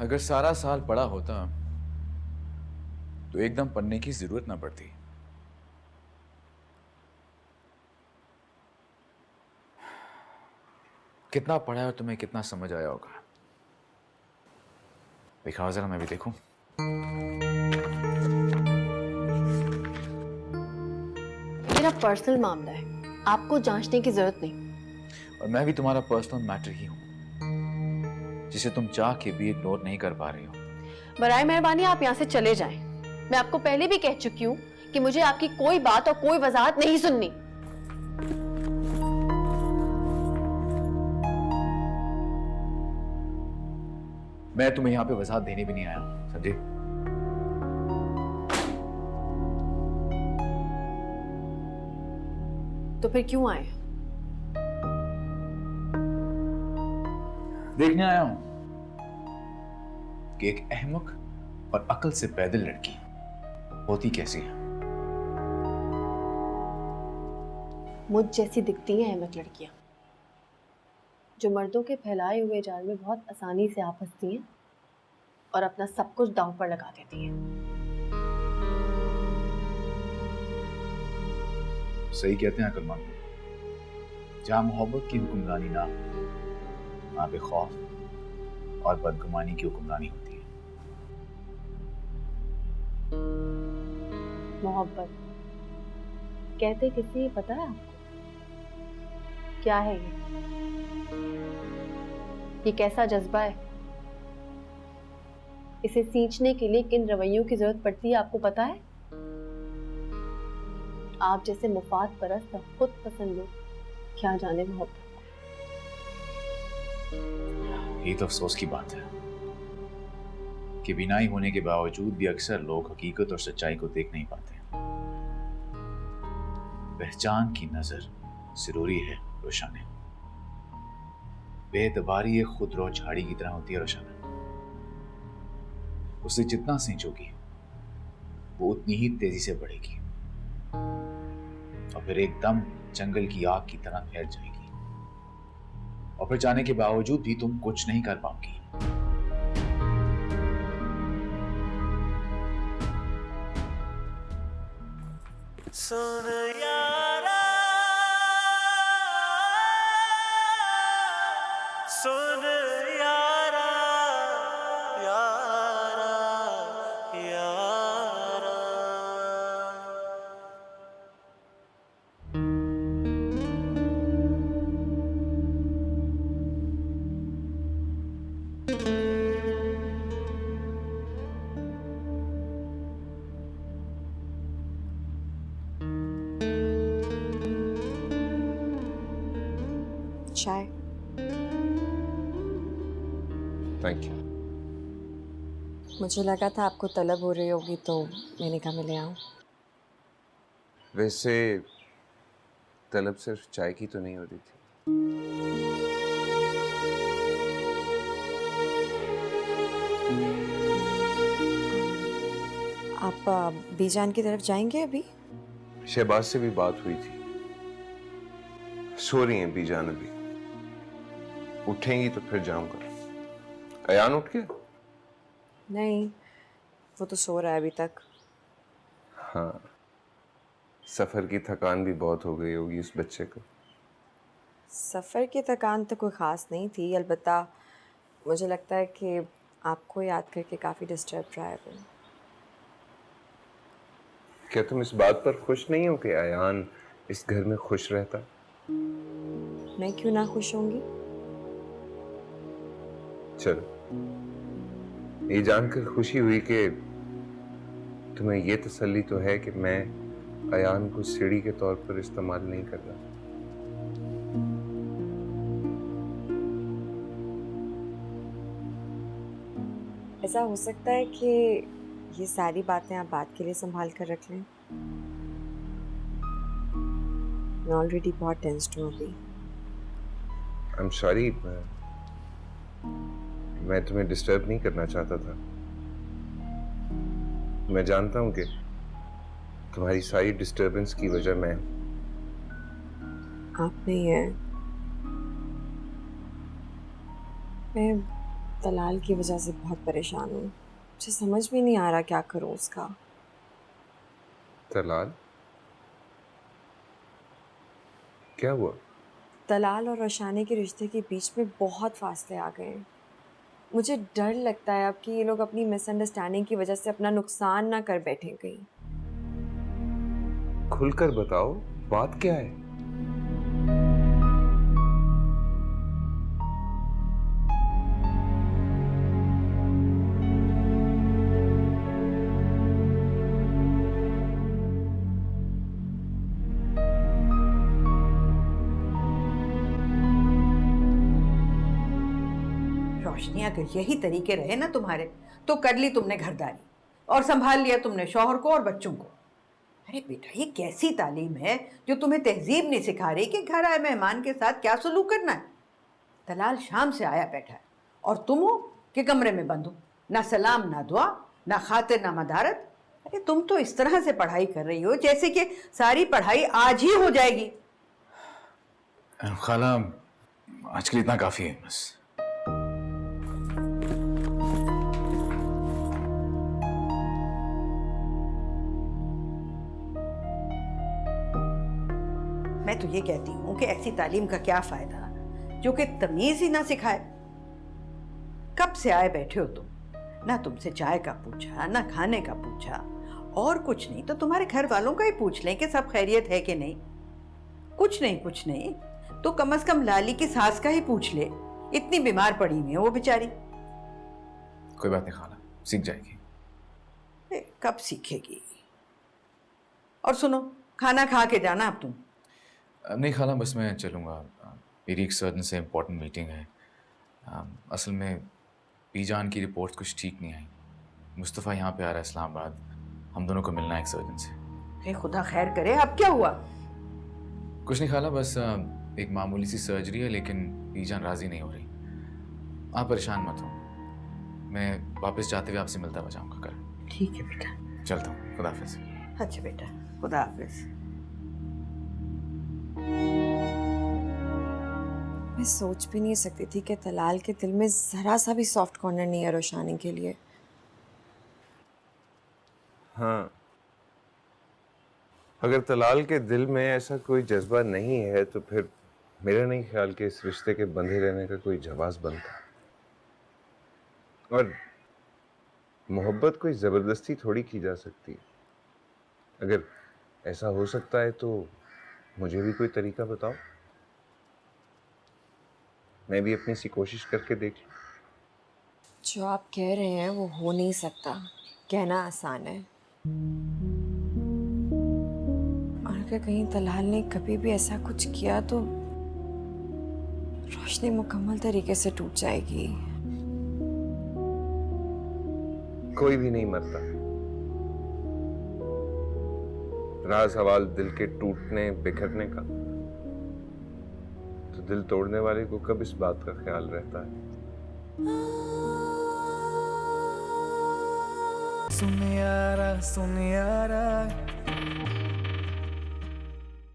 अगर सारा साल पढ़ा होता तो एकदम पढ़ने की जरूरत ना पड़ती। कितना पढ़ा है और तुम्हें कितना समझ आया होगा? दिखाओ जरा, मैं भी देखूं। मेरा पर्सनल मामला है, आपको जांचने की जरूरत नहीं। और मैं भी तुम्हारा पर्सनल मैटर ही हूं, जिसे तुम चाह के भी इग्नोर नहीं कर पा रही हो। बराए मेहरबानी आप यहाँ से चले जाएं। मैं आपको पहले भी कह चुकी हूँ कि मुझे आपकी कोई बात और कोई वजाहत नहीं सुननी। मैं तुम्हें यहाँ पे वजाहत देने भी नहीं आया, समझे? तो फिर क्यों आए? देखने आया हूं कि एक अहमक और अकल से पैदल लड़की होती कैसी है। मुझ जैसी दिखती हैं अहमक लड़कियां, जो मर्दों के फैलाए हुए जाल में बहुत आसानी से आ फंसती हैं और अपना सब कुछ दांव पर लगा देती हैं। सही कहते हैं अकलमंद, जहां मोहब्बत की हुक्मरानी ना हो, वहां पे खौफ और बदगुमानी की हुक्मरानी होती है। मोहब्बत कहते किसी पता है आपको क्या है ये कैसा जज्बा है? इसे सींचने के लिए किन रवैयों की जरूरत पड़ती है आपको पता है? आप जैसे मुफाद परस्त और खुद पसंद लोग क्या जाने मोहब्बत। ये तो अफसोस की बात है कि बिनाई होने के बावजूद भी अक्सर लोग हकीकत और सच्चाई को देख नहीं पाते। पहचान की नजर जरूरी है रोशाने। बेतबारी एक खुदरो झाड़ी की तरह होती है रोशाना। उसे जितना सींचोगी वो उतनी ही तेजी से बढ़ेगी और फिर एकदम जंगल की आग की तरह फैल जाएगी, और फिर जाने के बावजूद भी तुम कुछ नहीं कर पाओगी। सुन यारा, सुन यारा, यारा, यारा। चाय। Thank you. मुझे लगा था आपको तलब हो रही होगी तो मैंने कहा मैं ले आऊं। वैसे तलब सिर्फ चाय की तो नहीं हो रही थी। आप बीजान की तरफ जाएंगे अभी? शहबाज से भी बात हुई थी, सो रही हैं बीजान अभी। उठेंगी तो फिर जाऊंगा। अयान उठ गया? नहीं, वो तो सो रहा है अभी तक। हाँ, सफर की थकान भी बहुत हो गई होगी उस बच्चे को। सफ़र की थकान तो कोई ख़ास नहीं थी, अलबत्ता मुझे लगता है कि आपको याद करके काफ़ी डिस्टर्ब रहा है वो। क्या तुम इस बात पर खुश नहीं हो कि अयान इस घर में खुश रहता? मैं क्यों ना खुश होंगी? चलो, ये जानकर खुशी हुई कि तुम्हें ये तसल्ली तो है कि मैं अयान को सीढ़ी के तौर पर इस्तेमाल नहीं कर रहा। ऐसा हो सकता है कि ये सारी बातें आप बात के लिए संभाल कर रख लें। मैं ऑलरेडी बहुत टेंस्ड हूँ अभी। आई एम सॉरी, मैं तुम्हें डिस्टर्ब नहीं करना चाहता था। मैं जानता हूँ कि तुम्हारी सारी डिस्टर्बेंस की वजह मैं हूँ। आप नहीं है, मैं तलाल की वजह से बहुत परेशान हूँ। मुझे समझ में नहीं आ रहा क्या करूँ उसका। तलाल? क्या हुआ? तलाल और रोशानी के रिश्ते के बीच में बहुत फासले आ गए हैं। मुझे डर लगता है अब कि ये लोग अपनी मिसअंडरस्टैंडिंग की वजह से अपना नुकसान ना कर बैठे कहीं। खुलकर बताओ, बात क्या है? रोशनी, अगर यही तरीके रहे ना तुम्हारे तो कर ली तुमने घरदारी और संभाल लिया तुमने शौहर को और बच्चों को। अरे बेटा, ये कैसी तालीम है जो तुम्हें तहजीब नहीं सिखा रही कि घर आए मेहमान के साथ क्या सलूक करना है। तलाल शाम से आया बैठा है और तुम हो कि कमरे में बंद हो, ना सलाम ना दुआ ना खातिर ना मदारत। अरे तुम तो इस तरह से पढ़ाई कर रही हो जैसे कि सारी पढ़ाई आज ही हो जाएगी। खाला, आज के लिए इतना काफी है बस। मैं तो ये कहती हूँ कि ऐसी तालीम का क्या फायदा जो कि तमीज ही ना सिखाए। कब से आए बैठे हो तुम, ना तुमसे चाय का पूछा ना खाने का पूछा, और कुछ नहीं तो तुम्हारे घर वालों का ही पूछ लें कि सब खैरियत है कि नहीं। कुछ नहीं तो कम से कम लाली की सास का ही पूछ ले, इतनी बीमार पड़ी हुई है वो बेचारी। कोई बात नहीं खाला, सीख जाएगी। कब सीखेगी। और सुनो, खाना खा के जाना अब तुम। नहीं खाला, बस मैं चलूँगा। मेरी एक सर्जन से इम्पोर्टेंट मीटिंग है। असल में पीजान की रिपोर्ट कुछ ठीक नहीं आई। मुस्तफ़ा यहाँ पे आ रहा है इस्लामाबाद, हम दोनों को मिलना है एक सर्जन से। अरे खुदा खैर करे, अब क्या हुआ। कुछ नहीं खाला, बस एक मामूली सी सर्जरी है, लेकिन पीजान राज़ी नहीं हो रही। आप परेशान मत हो, मैं वापस जाते हुए आपसे मिलता हुआ जाऊँगा कल। ठीक है बेटा, चलता हूँ, खुदा हाफिज़। अच्छा बेटा, खुदा हाफिज़। मैं सोच भी नहीं सकती थी कि तलाल के दिल में ज़रा सा भी सॉफ्ट कॉर्नर नहीं है रोशानी के लिए। हाँ, अगर तलाल के दिल में ऐसा कोई जज्बा नहीं है तो फिर मेरा नहीं ख्याल कि इस रिश्ते के बंधे रहने का कोई जवाब बनता। और मोहब्बत कोई ज़बरदस्ती थोड़ी की जा सकती। अगर ऐसा हो सकता है तो मुझे भी कोई तरीका बताओ, मैं भी अपनी सी कोशिश करके देख लूं। जो आप कह रहे हैं वो हो नहीं सकता, कहना आसान है। और अगर कहीं तलाल ने कभी भी ऐसा कुछ किया तो रोशनी मुकम्मल तरीके से टूट जाएगी। कोई भी नहीं मरता। रहा सवाल दिल के टूटने बिखरने का, तो दिल तोड़ने वाले को कब इस बात का ख्याल रहता है। सुन यारा